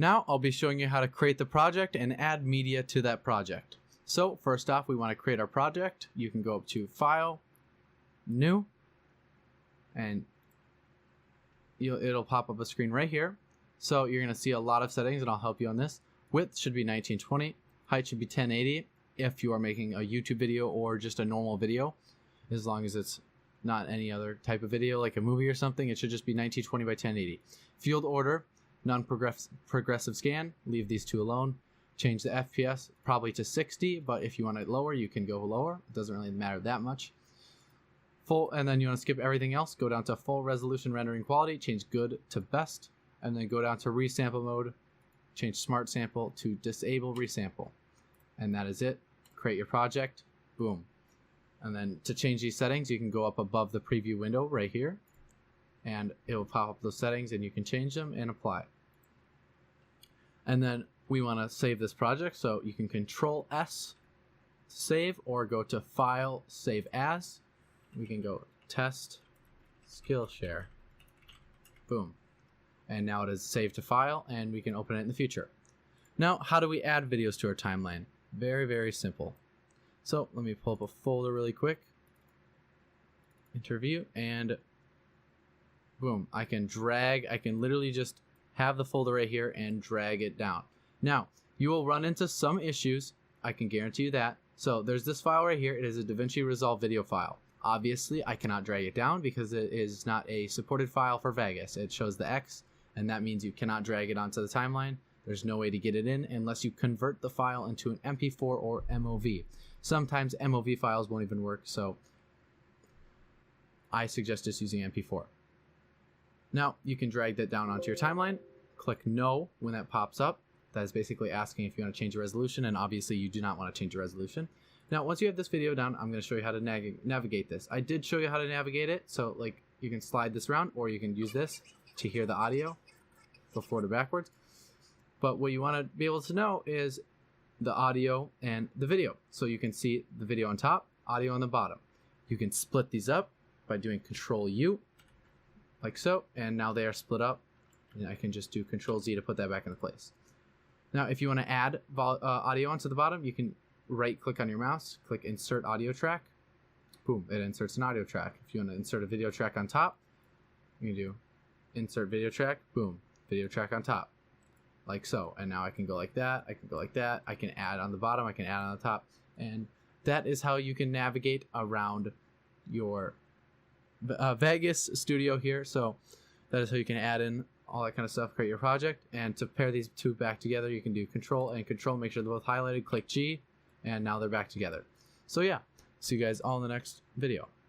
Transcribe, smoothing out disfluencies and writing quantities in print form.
Now I'll be showing you how to create the project and add media to that project. So first off, we want to create our project. You can go up to File, New, and it'll pop up a screen right here. So you're going to see a lot of settings, and I'll help you on this. Width should be 1920. Height should be 1080 if you are making a YouTube video or just a normal video. As long as it's not any other type of video like a movie or something, it should just be 1920 by 1080. Field order, non-progressive scan, leave these two alone. Change the FPS probably to 60, but if you want it lower, you can go lower. It doesn't really matter that much. Full, and then you want to skip everything else. Go down to full resolution rendering quality, change good to best, and then go down to resample mode, change smart sample to disable resample. And that is it. Create your project, boom. And then to change these settings, you can go up above the preview window right here, and it will pop up those settings, and you can change them and apply. And then we want to save this project, so you can Control S to save, or go to File, Save As. We can go Test, Skillshare, boom. And now it is saved to file, and we can open it in the future. Now, how do we add videos to our timeline? Very, very simple. So let me pull up a folder really quick. Interview, and boom. I can literally just have the folder right here and drag it down. Now, you will run into some issues. I can guarantee you that. So there's this file right here. It is a DaVinci Resolve video file. Obviously, I cannot drag it down because it is not a supported file for Vegas. It shows the X, and that means you cannot drag it onto the timeline. There's no way to get it in unless you convert the file into an MP4 or MOV. Sometimes MOV files won't even work, so I suggest just using MP4. Now, you can drag that down onto your timeline. Click No when that pops up. That is basically asking if you want to change the resolution, and obviously you do not want to change the resolution. Now, once you have this video down, I'm going to show you how to navigate this. I did show you how to navigate it, so like you can slide this around, or you can use this to hear the audio, go forward or backwards. But what you want to be able to know is the audio and the video. So you can see the video on top, audio on the bottom. You can split these up by doing Control U, like so, and now they are split up. And I can just do Control Z to put that back into place. Now, if you want to add audio onto the bottom, you can right-click on your mouse, click Insert Audio Track. Boom, it inserts an audio track. If you want to insert a video track on top, you can do Insert Video Track, boom, video track on top. Like so, and now I can go like that, I can go like that, I can add on the bottom, I can add on the top, and that is how you can navigate around your Vegas studio here. So that is how you can add in all that kind of stuff, create your project, and to pair these two back together, you can do Control and Control, make sure they're both highlighted, click G, and now they're back together. So yeah, see you guys all in the next video.